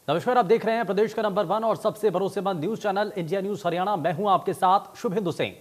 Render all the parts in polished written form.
नमस्कार, आप देख रहे हैं प्रदेश का नंबर 1 और सबसे भरोसेमंद news channel India news Haryana. मैं हूं आपके साथ शुभेंदु सिंह।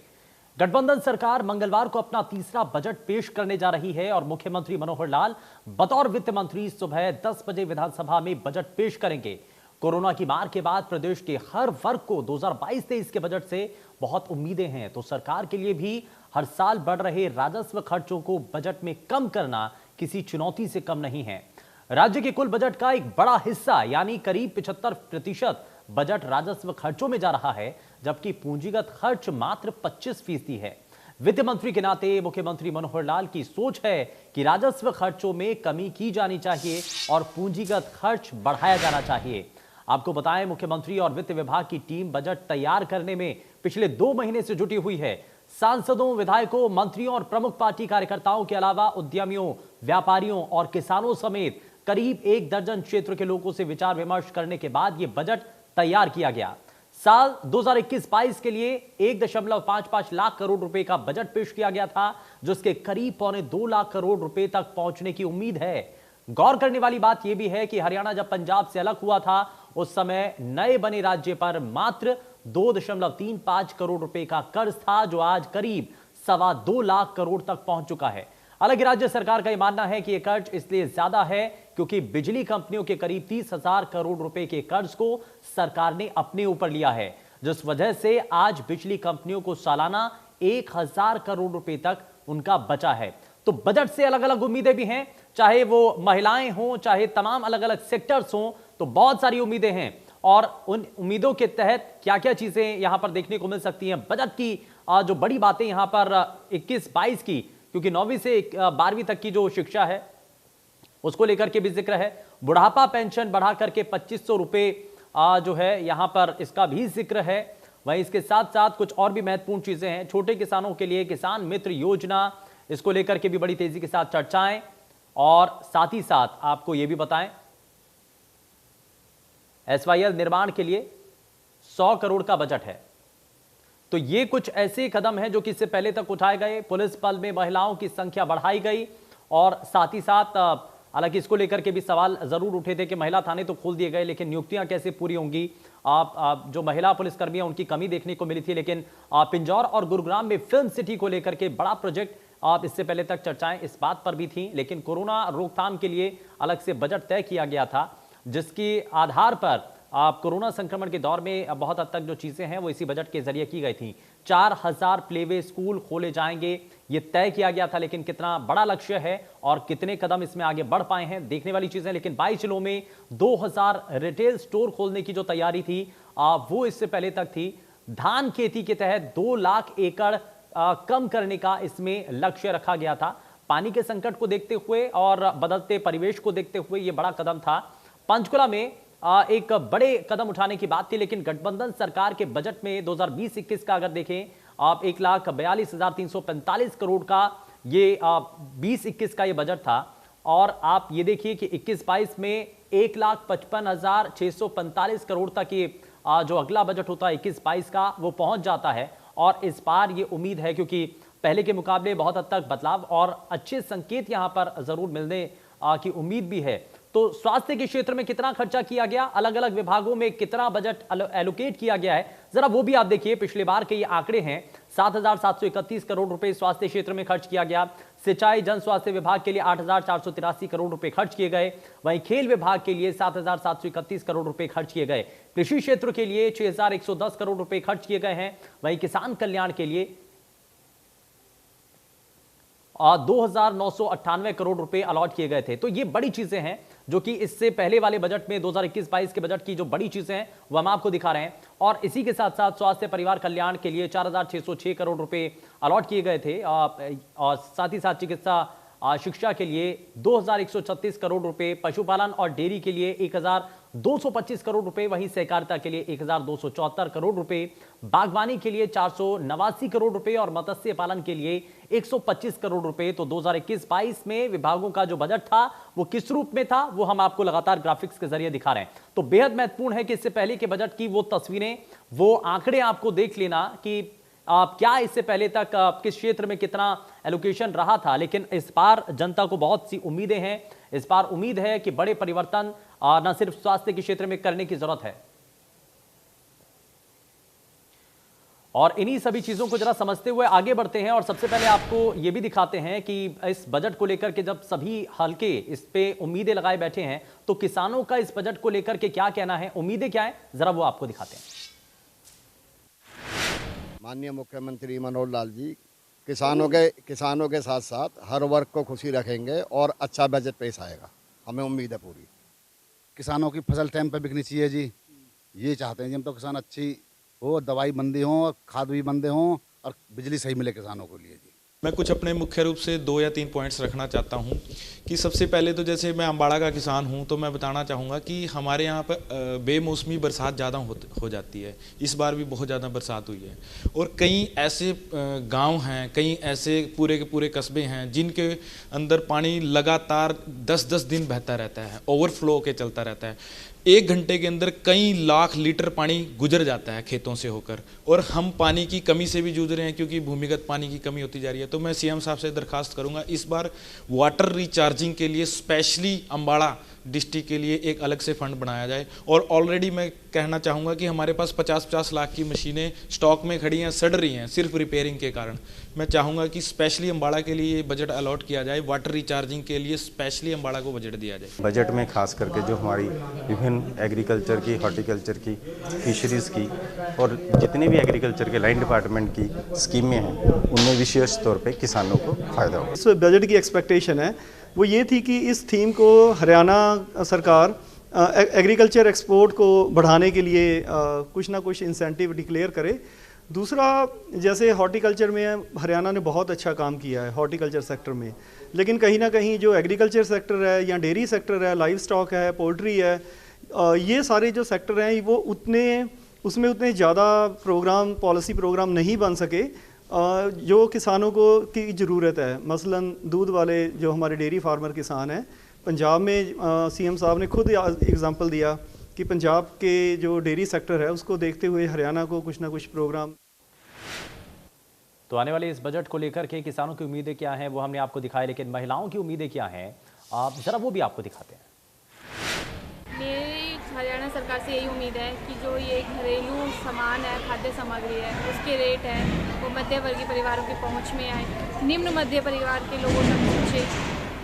गठबंधन सरकार मंगलवार को अपना तीसरा बजट पेश करने जा रही है और मुख्यमंत्री मनोहर लाल बतौर वित्त मंत्री सुबह 10 बजे विधानसभा में बजट पेश करेंगे। कोरोना की मार के बाद प्रदेश के हर वर्ग को 2022-23 के बजट से बहुत उम्मीदें हैं, तो सरकार के लिए भी हर साल बढ़ रहे राजस्व खर्चों को बजट में कम करना किसी चुनौती से कम नहीं है। राज्य के कुल बजट का एक बड़ा हिस्सा यानी करीब 75% बजट राजस्व खर्चों में जा रहा है, जबकि पूंजीगत खर्च मात्र 25% है। वित्त मंत्री के नाते मुख्यमंत्री मनोहर लाल की सोच है कि राजस्व खर्चों में कमी की जानी चाहिए और पूंजीगत खर्च बढ़ाया जाना चाहिए। आपको बताएं, मुख्यमंत्री और वित्त विभाग की टीम बजट तैयार करने में पिछले 2 महीने से जुटी हुई है। सांसदों, विधायकों, मंत्रियों और प्रमुख पार्टी कार्यकर्ताओं के अलावा उद्यमियों, व्यापारियों और किसानों समेत करीब 1 दर्जन क्षेत्र के लोगों से विचार विमर्श करने के बाद यह बजट तैयार किया गया। साल 2021-22 के लिए 1.55 लाख करोड़ रुपए का बजट पेश किया गया था, जिसके करीब 1.25 लाख करोड़ रुपए तक पहुंचने की उम्मीद है। गौर करने वाली बात यह भी है कि हरियाणा जब पंजाब से अलग हुआ था, उस समय नए बने राज्य पर मात्र 2.35 करोड़ रुपए का कर्ज था, जो आज करीब 2.25 लाख करोड़ तक पहुंच चुका है। हालांकि राज्य सरकार का यह मानना है कि यह कर्ज इसलिए ज्यादा है क्योंकि बिजली कंपनियों के करीब 30,000 करोड़ रुपए के कर्ज को सरकार ने अपने ऊपर लिया है, जिस वजह से आज बिजली कंपनियों को सालाना 1,000 करोड़ रुपए तक उनका बचा है। तो बजट से अलग अलग उम्मीदें भी हैं, चाहे वो महिलाएं हों, चाहे तमाम अलग अलग सेक्टर्स हों, तो बहुत सारी उम्मीदें हैं। और उन उम्मीदों के तहत क्या क्या चीजें यहां पर देखने को मिल सकती हैं। बजट की जो बड़ी बातें यहां पर 21-22 की, क्योंकि 9वीं से 12वीं तक की जो शिक्षा है उसको लेकर के भी जिक्र है। बुढ़ापा पेंशन बढ़ा करके 2500 रुपए जो है यहां पर इसका भी जिक्र है। वहीं इसके साथ साथ कुछ और भी महत्वपूर्ण चीजें हैं। छोटे किसानों के लिए किसान मित्र योजना, इसको लेकर के भी बड़ी तेजी के साथ चर्चाएं। और साथ ही साथ आपको यह भी बताएं, SYL निर्माण के लिए 100 करोड़ का बजट है। तो ये कुछ ऐसे कदम हैं जो कि इससे पहले तक उठाए गए। पुलिस बल में महिलाओं की संख्या बढ़ाई गई और साथ ही साथ हालांकि इसको लेकर के भी सवाल जरूर उठे थे कि महिला थाने तो खोल दिए गए, लेकिन नियुक्तियां कैसे पूरी होंगी। जो महिला पुलिसकर्मी है उनकी कमी देखने को मिली थी। लेकिन पिंजौर और गुरुग्राम में फिल्म सिटी को लेकर के बड़ा प्रोजेक्ट, इससे पहले तक चर्चाएं इस बात पर भी थी, लेकिन कोरोना रोकथाम के लिए अलग से बजट तय किया गया था, जिसके आधार पर कोरोना संक्रमण के दौर में बहुत हद तक जो चीजें हैं वो इसी बजट के जरिए की गई थी। 4000 प्लेवे स्कूल खोले जाएंगे, ये तय किया गया था, लेकिन कितना बड़ा लक्ष्य है और कितने कदम इसमें आगे बढ़ पाए हैं देखने वाली चीजें। लेकिन 22 जिलों में 2000 रिटेल स्टोर खोलने की जो तैयारी थी वो इससे पहले तक थी। धान खेती के तहत 2 लाख एकड़ कम करने का इसमें लक्ष्य रखा गया था। पानी के संकट को देखते हुए और बदलते परिवेश को देखते हुए यह बड़ा कदम था। पंचकुला में एक बड़े कदम उठाने की बात थी, लेकिन गठबंधन सरकार के बजट में 2020-21 का अगर देखें, आप 1,42,345 करोड़ का ये 20-21 का ये बजट था। और आप ये देखिए कि 21-22 में 1,55,645 करोड़ तक ये जो अगला बजट होता है 21-22 का, वो पहुंच जाता है। और इस बार ये उम्मीद है, क्योंकि पहले के मुकाबले बहुत हद तक बदलाव और अच्छे संकेत यहां पर जरूर मिलने की उम्मीद भी है। तो स्वास्थ्य के क्षेत्र में कितना खर्चा किया गया, अलग अलग विभागों में कितना बजट एलोकेट किया गया है, जरा वो भी आप देखिए। पिछले बार के ये आंकड़े हैं, 7,731 करोड़ रुपए स्वास्थ्य क्षेत्र में खर्च किया गया। सिंचाई जन स्वास्थ्य विभाग के लिए 8,483 करोड़ रुपए खर्च किए गए। वहीं खेल विभाग के लिए 7,731 करोड़ रुपए खर्च किए गए। कृषि क्षेत्र के लिए 6,110 करोड़ रुपए खर्च किए गए हैं। वहीं किसान कल्याण के लिए 2,998 करोड़ रुपए अलॉट किए गए थे। तो ये बड़ी चीजें हैं जो कि इससे पहले वाले बजट में 2021-22 के बजट की जो बड़ी चीजें हैं वो हम आपको दिखा रहे हैं। और इसी के साथ साथ स्वास्थ्य परिवार कल्याण के लिए 4,606 करोड़ रुपए अलॉट किए गए थे। और साथ ही साथ चिकित्सा शिक्षा के लिए 2,136 करोड़ रुपए, पशुपालन और डेयरी के लिए 1,225 करोड़ रुपए, वहीं सहकारिता के लिए 1,274 करोड़ रुपए, बागवानी के लिए 489 करोड़ रुपए और मत्स्य पालन के लिए 125 करोड़ रुपए। तो 2021-22 में विभागों का जो बजट था वो किस रूप में था, वो हम आपको लगातार ग्राफिक्स के जरिए दिखा रहे हैं। तो बेहद महत्वपूर्ण है कि इससे पहले के बजट की वो तस्वीरें, वो आंकड़े आपको देख लेना कि क्या इससे पहले तक किस क्षेत्र में कितना एलोकेशन रहा था। लेकिन इस बार जनता को बहुत सी उम्मीदें हैं। इस बार उम्मीद है कि बड़े परिवर्तन न सिर्फ स्वास्थ्य के क्षेत्र में करने की जरूरत है। और इन्हीं सभी चीजों को जरा समझते हुए आगे बढ़ते हैं और सबसे पहले आपको यह भी दिखाते हैं कि इस बजट को लेकर के जब सभी हल्के इस पे उम्मीदें लगाए बैठे हैं तो किसानों का इस बजट को लेकर के क्या कहना है, उम्मीदें क्या है, जरा वो आपको दिखाते हैं। माननीय मुख्यमंत्री मनोहर लाल जी किसानों के साथ साथ हर वर्ग को खुशी रखेंगे और अच्छा बजट पेश आएगा, हमें उम्मीद है पूरी। किसानों की फसल टाइम पे बिकनी चाहिए जी, ये चाहते हैं जी हम तो। किसान अच्छी हो, दवाई बंदी हो, खाद भी बंदे हों और बिजली सही मिले किसानों को लिए जी। मैं कुछ अपने मुख्य रूप से 2 या 3 पॉइंट्स रखना चाहता हूं कि सबसे पहले तो जैसे मैं अम्बाड़ा का किसान हूं तो मैं बताना चाहूँगा कि हमारे यहाँ पर बेमौसमी बरसात ज़्यादा हो जाती है। इस बार भी बहुत ज़्यादा बरसात हुई है और कई ऐसे गांव हैं, कई ऐसे पूरे के पूरे कस्बे हैं जिनके अंदर पानी लगातार 10-10 दिन बहता रहता है, ओवरफ्लो के चलता रहता है। 1 घंटे के अंदर कई लाख लीटर पानी गुजर जाता है खेतों से होकर और हम पानी की कमी से भी जूझ रहे हैं क्योंकि भूमिगत पानी की कमी होती जा रही है। तो मैं सीएम साहब से दरखास्त करूंगा इस बार वाटर रिचार्जिंग के लिए स्पेशली अम्बाड़ा डिस्ट्रिक्ट के लिए एक अलग से फंड बनाया जाए। और ऑलरेडी मैं कहना चाहूँगा कि हमारे पास 50-50 लाख की मशीनें स्टॉक में खड़ी हैं, सड़ रही हैं सिर्फ रिपेयरिंग के कारण। मैं चाहूँगा कि स्पेशली अम्बाड़ा के लिए बजट अलॉट किया जाए, वाटर रिचार्जिंग के लिए स्पेशली अम्बाड़ा को बजट दिया जाए। बजट में खास करके जो हमारी विभिन्न एग्रीकल्चर की, हॉर्टिकल्चर की, फिशरीज़ की और जितनी भी एग्रीकल्चर के लाइन डिपार्टमेंट की स्कीमें हैं उनमें विशेष तौर पे किसानों को फ़ायदा हो। इस बजट की एक्सपेक्टेशन है वो ये थी कि इस थीम को हरियाणा सरकार एग्रीकल्चर एक्सपोर्ट को बढ़ाने के लिए कुछ ना कुछ इंसेंटिव डिक्लेयर करे। दूसरा, जैसे हॉर्टिकल्चर में हरियाणा ने बहुत अच्छा काम किया है हॉर्टिकल्चर सेक्टर में, लेकिन कहीं ना कहीं जो एग्रीकल्चर सेक्टर है या डेयरी सेक्टर है, लाइव स्टॉक है, पोल्ट्री है, ये सारे जो सेक्टर हैं वो उसमें उतने ज़्यादा पॉलिसी प्रोग्राम नहीं बन सके जो किसानों को की ज़रूरत है। मसलन दूध वाले जो हमारे डेयरी फार्मर किसान हैं, पंजाब में सीएम साहब ने खुद एग्जांपल दिया कि पंजाब के जो डेयरी सेक्टर है उसको देखते हुए हरियाणा को कुछ ना कुछ प्रोग्राम। तो आने वाले इस बजट को लेकर के किसानों की उम्मीदें क्या हैं वो हमने आपको दिखाया, लेकिन महिलाओं की उम्मीदें क्या हैं आप जरा वो भी आपको दिखाते हैं। मेरी हरियाणा सरकार से यही उम्मीद है कि जो ये घरेलू सामान है, खाद्य सामग्री है, उसके रेट है वो मध्य वर्गीय परिवारों की पहुंच में आए, निम्न मध्य परिवार के लोगों तक पहुँचे,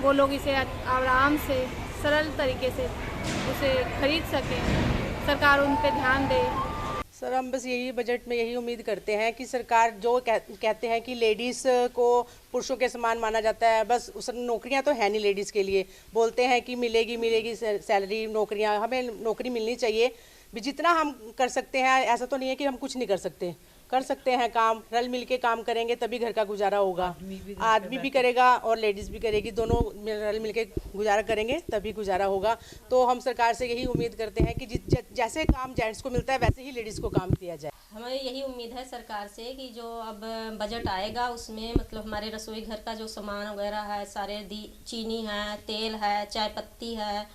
वो लोग इसे आराम से सरल तरीके से उसे खरीद सकें, सरकार उन पे ध्यान दे। सर, हम बस यही बजट में यही उम्मीद करते हैं कि सरकार जो कहते हैं कि लेडीज़ को पुरुषों के समान माना जाता है, बस उस नौकरियां तो है नहीं लेडीज़ के लिए, बोलते हैं कि मिलेगी सैलरी, नौकरियां, हमें नौकरी मिलनी चाहिए भी। जितना हम कर सकते हैं, ऐसा तो नहीं है कि हम कुछ नहीं कर सकते हैं काम, रल मिल के काम करेंगे तभी घर का गुजारा होगा। आदमी भी करेगा और लेडीज़ भी करेगी, दोनों रल मिल के गुजारा करेंगे तभी गुजारा होगा। तो हम सरकार से यही उम्मीद करते हैं कि जैसे काम जेंट्स को मिलता है वैसे ही लेडीज़ को काम दिया जाए। हमें यही उम्मीद है सरकार से कि जो अब बजट आएगा उसमें मतलब हमारे रसोई घर का जो सामान वगैरह है, सारे चीनी है, तेल है, चाय पत्ती है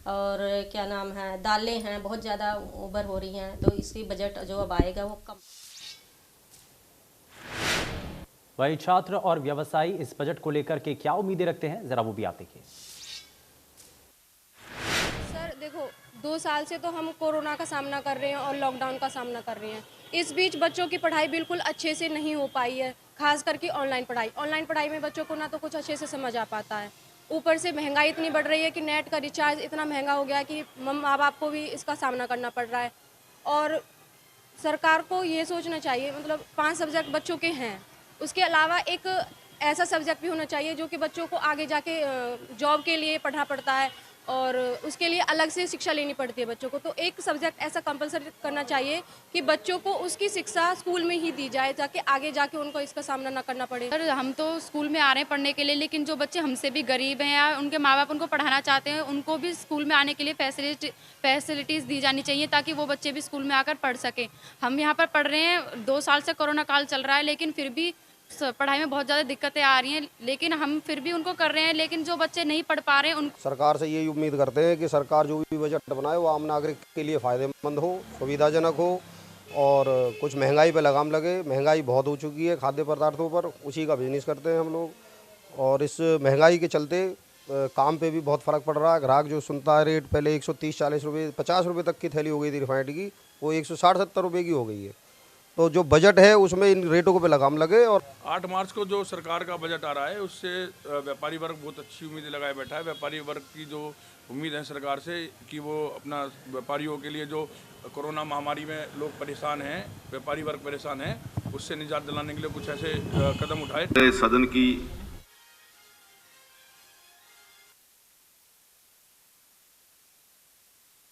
और क्या नाम है, दालें हैं, बहुत ज़्यादा ऊबर हो रही हैं। तो इसकी बजट जो अब आएगा वो कम। वही छात्र और व्यवसायी इस बजट को लेकर के क्या उम्मीदें रखते हैं, जरा वो भी आप देखिए। सर देखो, 2 साल से तो हम कोरोना का सामना कर रहे हैं और लॉकडाउन का सामना कर रहे हैं। इस बीच बच्चों की पढ़ाई बिल्कुल अच्छे से नहीं हो पाई है, खास करके ऑनलाइन पढ़ाई में बच्चों को ना तो कुछ अच्छे से समझ आ पाता है, ऊपर से महंगाई इतनी बढ़ रही है कि नेट का रिचार्ज इतना महंगा हो गया है कि माँ बाप को भी इसका सामना करना पड़ रहा है। और सरकार को ये सोचना चाहिए, मतलब 5 सब्जेक्ट बच्चों के हैं, उसके अलावा एक ऐसा सब्जेक्ट भी होना चाहिए जो कि बच्चों को आगे जाके जॉब के लिए पढ़ना पड़ता है और उसके लिए अलग से शिक्षा लेनी पड़ती है बच्चों को। तो एक सब्जेक्ट ऐसा कंपलसरी करना चाहिए कि बच्चों को उसकी शिक्षा स्कूल में ही दी जाए ताकि आगे जाके उनको इसका सामना ना करना पड़े। सर, हम तो स्कूल में आ रहे हैं पढ़ने के लिए, लेकिन जो बच्चे हमसे भी गरीब हैं या उनके माँ बाप उनको पढ़ाना चाहते हैं, उनको भी स्कूल में आने के लिए फैसिलिटीज़ दी जानी चाहिए ताकि वो बच्चे भी स्कूल में आकर पढ़ सकें। हम यहाँ पर पढ़ रहे हैं, 2 साल से कोरोना काल चल रहा है, लेकिन फिर भी पढ़ाई में बहुत ज़्यादा दिक्कतें आ रही हैं, लेकिन हम फिर भी उनको कर रहे हैं। लेकिन जो बच्चे नहीं पढ़ पा रहे हैं उन सरकार से यही उम्मीद करते हैं कि सरकार जो भी बजट बनाए वो आम नागरिक के लिए फ़ायदेमंद हो, सुविधाजनक हो और कुछ महंगाई पे लगाम लगे। महंगाई बहुत हो चुकी है खाद्य पदार्थों पर, उसी का बिजनेस करते हैं हम लोग और इस महंगाई के चलते काम पे भी बहुत फ़र्क पड़ रहा है। ग्राहक जो सुनता है रेट पहले 130-40 रुपये 50 रुपये तक की थैली हो गई थी रिफाइंड की, वो 160-70 रुपये की हो गई है। तो जो बजट है उसमें इन रेटों पे लगाम लगे। और 8 मार्च को जो सरकार का बजट आ रहा है उससे व्यापारी वर्ग बहुत अच्छी उम्मीदें लगाए बैठा है। व्यापारी वर्ग की जो उम्मीद है सरकार से कि वो अपना व्यापारियों के लिए जो कोरोना महामारी में लोग परेशान हैं, व्यापारी वर्ग परेशान है, उससे निजात दिलाने के लिए कुछ ऐसे कदम उठाए। सदन की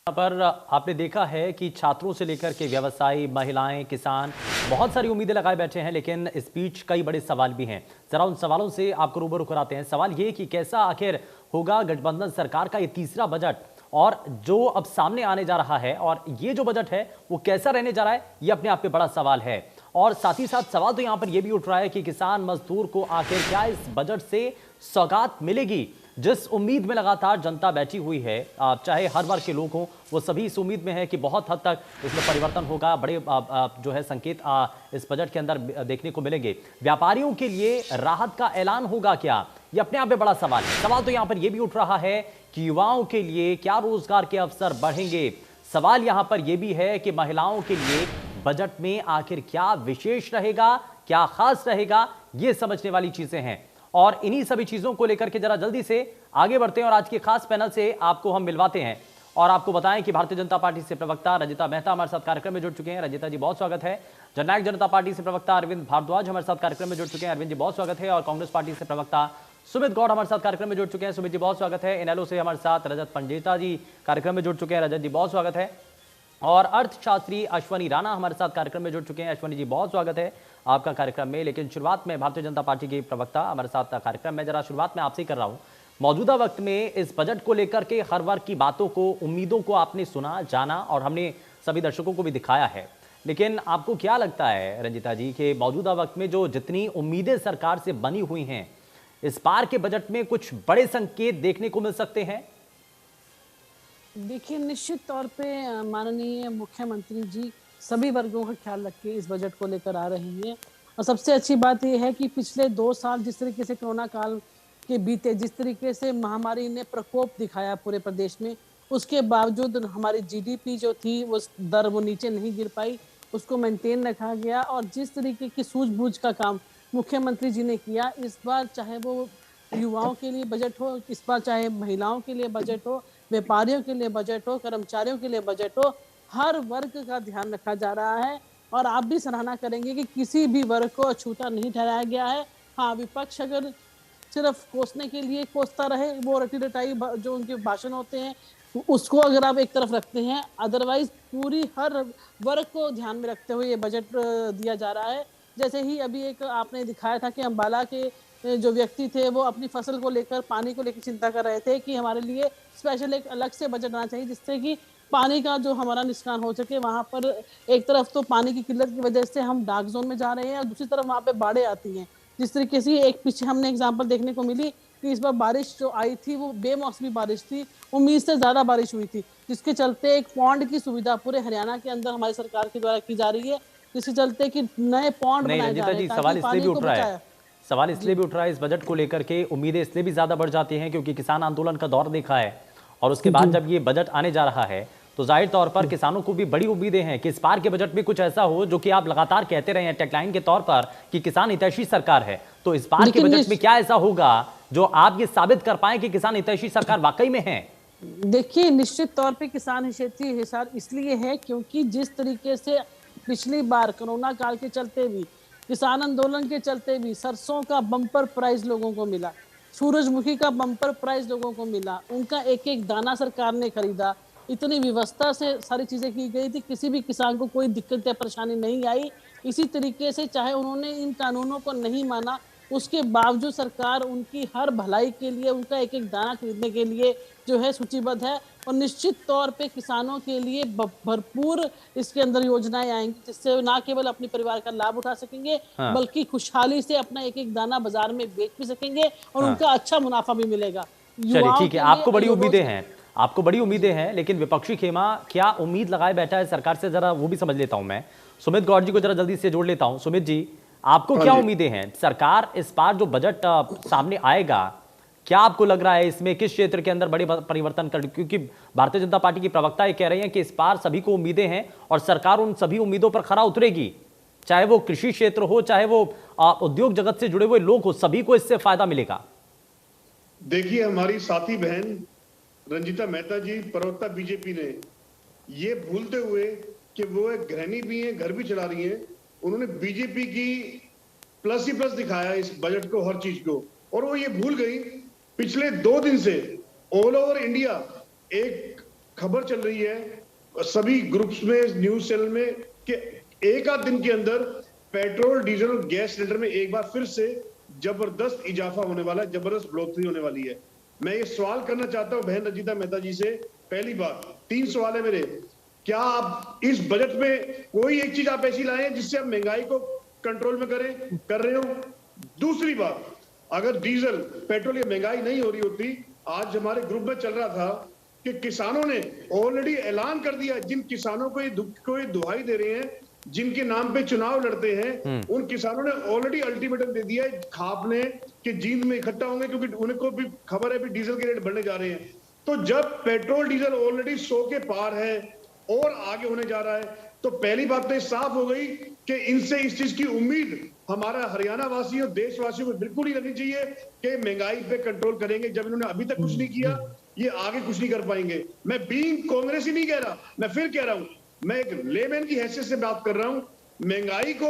पर आपने देखा है कि छात्रों से लेकर के व्यवसायी, महिलाएं, किसान बहुत सारी उम्मीदें लगाए बैठे हैं, लेकिन इस बीच कई बड़े सवाल भी हैं। जरा उन सवालों से आपको रूबरू कराते हैं। सवाल ये कि कैसा आखिर होगा गठबंधन सरकार का ये तीसरा बजट, और जो अब सामने आने जा रहा है, और ये जो बजट है वो कैसा रहने जा रहा है, ये अपने आप में बड़ा सवाल है। और साथ ही साथ सवाल तो यहाँ पर यह भी उठ रहा है कि किसान मजदूर को आखिर क्या इस बजट से सौगात मिलेगी। जिस उम्मीद में लगातार जनता बैठी हुई है, चाहे हर वर्ग के लोग हों, वो सभी इस उम्मीद में है कि बहुत हद तक इसमें परिवर्तन होगा। बड़े जो है संकेत इस बजट के अंदर देखने को मिलेंगे। व्यापारियों के लिए राहत का ऐलान होगा क्या, ये अपने आप में बड़ा सवाल है। सवाल तो यहाँ पर यह भी उठ रहा है कि युवाओं के लिए क्या रोजगार के अवसर बढ़ेंगे। सवाल यहाँ पर यह भी है कि महिलाओं के लिए बजट में आखिर क्या विशेष रहेगा, क्या खास रहेगा, ये समझने वाली चीजें हैं। और इन्हीं सभी चीजों को लेकर के जरा जल्दी से आगे बढ़ते हैं और आज के खास पैनल से आपको हम मिलवाते हैं और आपको बताएं कि भारतीय जनता पार्टी से प्रवक्ता रंजिता मेहता हमारे साथ कार्यक्रम में जुड़ चुके हैं। रंजिता जी बहुत स्वागत है। जननायक जनता पार्टी से प्रवक्ता अरविंद भारद्वाज हमारे साथ कार्यक्रम में जुड़ चुके हैं। अरविंद जी बहुत स्वागत है। और कांग्रेस पार्टी से प्रवक्ता सुमित गौड़ हमारे साथ कार्यक्रम में जुड़ चुके हैं। सुमित जी बहुत स्वागत है। इनेलो से हमारे साथ रजत पंजेता जी कार्यक्रम में जुड़ चुके हैं। रजत जी बहुत स्वागत है। और अर्थशास्त्री अश्वनी राणा हमारे साथ कार्यक्रम में जुड़ चुके हैं। अश्वनी जी बहुत स्वागत है आपका कार्यक्रम में। लेकिन शुरुआत में भारतीय जनता पार्टी के प्रवक्ता हमारे साथ कार्यक्रम में, जरा शुरुआत में आपसे ही कर रहा हूं। मौजूदा वक्त में इस बजट को लेकर के हर वर्ग की बातों को, उम्मीदों को आपने सुना, जाना और हमने सभी दर्शकों को भी दिखाया है। लेकिन आपको क्या लगता है रंजिता जी कि मौजूदा वक्त में जो जितनी उम्मीदें सरकार से बनी हुई हैं, इस बार के बजट में कुछ बड़े संकेत देखने को मिल सकते हैं? देखिए, निश्चित तौर पे माननीय मुख्यमंत्री जी सभी वर्गों का ख्याल रख के इस बजट को लेकर आ रही हैं। और सबसे अच्छी बात यह है कि पिछले 2 साल जिस तरीके से कोरोना काल के बीते, जिस तरीके से महामारी ने प्रकोप दिखाया पूरे प्रदेश में, उसके बावजूद हमारी जीडीपी जो थी वो दर वो नीचे नहीं गिर पाई, उसको मेंटेन रखा गया। और जिस तरीके की सूझबूझ का काम मुख्यमंत्री जी ने किया, इस बार चाहे वो युवाओं के लिए बजट हो, इस बार चाहे महिलाओं के लिए बजट हो, व्यापारियों के लिए बजट हो, कर्मचारियों के लिए बजट हो, हर वर्ग का ध्यान रखा जा रहा है। और आप भी सराहना करेंगे कि किसी भी वर्ग को अछूता नहीं ठहराया गया है। हाँ, विपक्ष अगर सिर्फ कोसने के लिए कोसता रहे, वो रटी रटाई जो उनके भाषण होते हैं उसको अगर आप एक तरफ रखते हैं, अदरवाइज पूरी हर वर्ग को ध्यान में रखते हुए ये बजट दिया जा रहा है। जैसे ही अभी एक आपने दिखाया था कि अम्बाला के जो व्यक्ति थे वो अपनी फसल को लेकर, पानी को लेकर चिंता कर रहे थे कि हमारे लिए स्पेशल एक अलग से बजट आना चाहिए जिससे कि पानी का जो हमारा नुकसान हो सके। वहाँ पर एक तरफ तो पानी की किल्लत की वजह से हम डार्क जोन में जा रहे हैं और दूसरी तरफ वहाँ पे बाढ़ें आती हैं। जिस तरीके से एक पीछे हमने एग्जाम्पल देखने को मिली कि इस बार बारिश जो आई थी वो बेमौसमी बारिश थी, उम्मीद से ज़्यादा बारिश हुई थी, जिसके चलते एक पॉन्ड की सुविधा पूरे हरियाणा के अंदर हमारी सरकार के द्वारा की जा रही है, जिसके चलते कि नए पॉन्ड बनाए जा रहे हैं। सवाल इसलिए भी उठ रहा है, सवाल इसलिए भी उठ रहा है इस बजट को लेकर के, उम्मीदें इसलिए भी ज्यादा बढ़ जाती हैं क्योंकि किसान आंदोलन का दौर देखा है और उसके बाद जब ये बजट आने जा रहा है तो जाहिर तौर पर किसानों को भी बड़ी उम्मीदें हैं कि इस बार के बजट में कुछ ऐसा हो जो कि आप लगातार कहते रहे हैं टैगलाइन के तौर पर कि किसान हितैषी सरकार है। तो इस बार के बजट में क्या ऐसा होगा जो आप ये साबित कर पाए कि किसान हितैषी सरकार वाकई में है? देखिए, निश्चित तौर पे किसान हितैषी हिसार इसलिए है क्योंकि जिस तरीके से पिछली बार कोरोना काल के चलते भी, किसान आंदोलन के चलते भी सरसों का बम्पर प्राइस लोगों को मिला, सूरजमुखी का बम्पर प्राइस लोगों को मिला, उनका एक एक दाना सरकार ने खरीदा, इतनी व्यवस्था से सारी चीज़ें की गई थी, किसी भी किसान को कोई दिक्कत या परेशानी नहीं आई। इसी तरीके से चाहे उन्होंने इन कानूनों को नहीं माना, उसके बावजूद सरकार उनकी हर भलाई के लिए, उनका एक एक दाना खरीदने के लिए जो है सूचीबद्ध है। और निश्चित तौर पे किसानों के लिए भरपूर इसके अंदर योजनाएं आएंगी जिससे ना केवल अपने परिवार का लाभ उठा सकेंगे बल्कि खुशहाली से अपना एक एक दाना बाजार में बेच भी सकेंगे और उनका अच्छा मुनाफा भी मिलेगा। चलिए ठीक है, आपको बड़ी उम्मीदें हैं, आपको बड़ी उम्मीदें हैं, लेकिन विपक्षी खेमा क्या उम्मीद लगाए बैठा है सरकार से, जरा वो भी समझ लेता हूं मैं। सुमित गौड़ जी को जरा जल्दी से जोड़ लेता हूं। सुमित जी, आपको क्या उम्मीदें हैं? सरकार इस बार जो बजट सामने आएगा, क्या आपको लग रहा है इसमें किस क्षेत्र के अंदर बड़े परिवर्तन कर, क्योंकि भारतीय जनता पार्टी की प्रवक्ता ये कह रही हैं कि इस बार सभी को उम्मीदें हैं और सरकार उन सभी उम्मीदों पर खरा उतरेगी, चाहे वो कृषि क्षेत्र हो, चाहे वो उद्योग जगत से जुड़े हुए लोग हो, सभी को इससे फायदा मिलेगा। देखिए, हमारी साथी बहन रंजीता मेहता जी, प्रवक्ता बीजेपी, ने ये भूलते हुए कि वो एक गृहिणी भी हैं, घर भी चला रही हैं, उन्होंने बीजेपी की प्लस ही प्लस दिखाया इस बजट को, हर चीज को, और वो ये भूल गई। पिछले 2 दिन से ऑल ओवर इंडिया एक खबर चल रही है सभी ग्रुप्स में, न्यूज चैनल में, कि एक आध दिन के अंदर पेट्रोल, डीजल और गैस सिलेंडर में एक बार फिर से जबरदस्त इजाफा होने वाला है, जबरदस्त बढ़ोतरी होने वाली है। मैं ये सवाल करना चाहता हूं बहन रंजीता मेहता जी से। पहली बात, 3 सवाल है मेरे। क्या आप इस बजट में कोई एक चीज आप ऐसी लाए हैं जिससे आप महंगाई को कंट्रोल में कर रहे हो? दूसरी बात, अगर डीजल, पेट्रोल की महंगाई नहीं हो रही होती, आज हमारे ग्रुप में चल रहा था कि किसानों ने ऑलरेडी ऐलान कर दिया, जिन किसानों को ये दुहाई दे रहे हैं, जिनके नाम पे चुनाव लड़ते हैं, उन किसानों ने ऑलरेडी अल्टीमेटम दे दिया है खापने कि जींद में इकट्ठा होंगे, क्योंकि उनको भी खबर है कि डीजल के रेट बढ़ने जा रहे हैं। तो जब पेट्रोल डीजल ऑलरेडी 100 के पार है और आगे होने जा रहा है, तो पहली बात तो साफ हो गई कि इनसे इस चीज की उम्मीद हमारा हरियाणा वासियों, देशवासियों को बिल्कुल ही करनी चाहिए कि महंगाई पे कंट्रोल करेंगे। जब इन्होंने अभी तक कुछ नहीं किया, ये आगे कुछ नहीं कर पाएंगे। मैं बीइंग कांग्रेसी नहीं कह रहा, मैं फिर कह रहा हूं, मैं एक लेमैन की हैसियत से बात कर रहा हूं। महंगाई को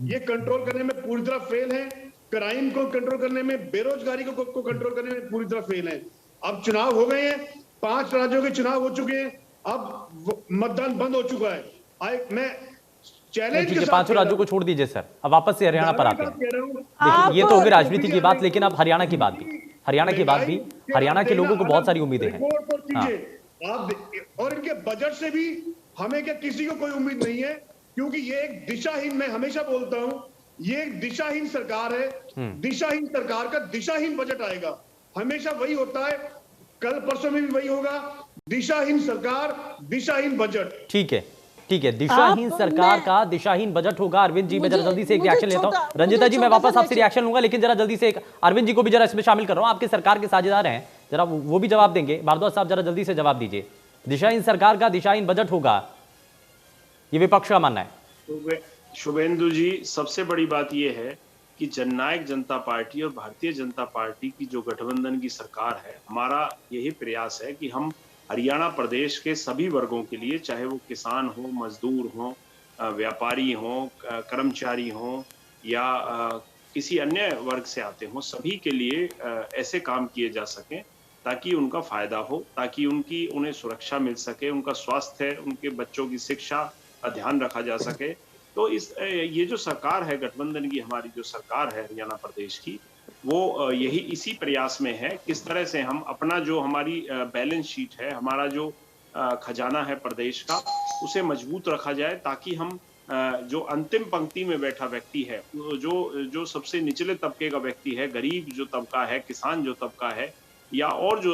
ये कंट्रोल करने में पूरी तरह फेल है, क्राइम को कंट्रोल करने में, बेरोजगारी को कंट्रोल करने में पूरी तरह फेल है। अब चुनाव हो गए हैं, 5 राज्यों के चुनाव हो चुके हैं, अब मतदान बंद हो चुका है। मैं चैलेंज के साथ 5 राज्यों को छोड़ दीजिए सर, अब वापस से हरियाणा पर आते हैं। देखिए, ये तो होगी राजनीति की बात, लेकिन अब हरियाणा की बात भी, हरियाणा के लोगों को बहुत सारी उम्मीदें हैं। आप और इनके बजट से भी हमें क्या किसी को कोई उम्मीद नहीं है, क्योंकि ये एक दिशाहीन, मैं हमेशा बोलता हूं, ये एक दिशाहीन सरकार है। दिशाहीन सरकार का दिशाहीन बजट आएगा, हमेशा वही होता है, कल परसों में भी वही होगा। दिशाहीन सरकार, दिशाहीन बजट। ठीक है, दिशाहीन सरकार का दिशाहीन बजट होगा। अरविंद जी, मैं जरा जल्दी से एक रिएक्शन लेता हूं। रंजीता जी, मैं वापस आपसे रिएक्शन लूंगा, लेकिन जरा जल्दी से एक अरविंद जी को भी जरा इसमें शामिल कर रहा हूं, आपके सरकार के साझेदार हैं, जरा वो भी जवाब देंगे। भारद्वाज साहब, जरा जल्दी से जवाब दीजिए। दिशाहीन सरकार का दिशाहीन बजट होगा, ये विपक्ष का मानना है। शुभेंदु जी, सबसे बड़ी बात यह है कि जननायक जनता पार्टी और भारतीय जनता पार्टी की जो गठबंधन की सरकार है, हमारा यही प्रयास है कि हम हरियाणा प्रदेश के सभी वर्गों के लिए, चाहे वो किसान हो, मजदूर हो, व्यापारी हो, कर्मचारी हो या किसी अन्य वर्ग से आते हो, सभी के लिए ऐसे काम किए जा सकें ताकि उनका फायदा हो, ताकि उन्हें सुरक्षा मिल सके, उनका स्वास्थ्य, उनके बच्चों की शिक्षा का ध्यान रखा जा सके। तो ये जो सरकार है, गठबंधन की हमारी जो सरकार है हरियाणा प्रदेश की, वो यही इसी प्रयास में है, किस तरह से हम अपना जो हमारी बैलेंस शीट है, हमारा जो खजाना है प्रदेश का, उसे मजबूत रखा जाए, ताकि हम जो अंतिम पंक्ति में बैठा व्यक्ति है, जो सबसे निचले तबके का व्यक्ति है, गरीब जो तबका है, किसान जो तबका है, या और जो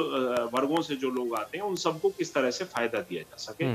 वर्गों से जो लोग आते हैं, उन सबको किस तरह से फायदा दिया जा सके।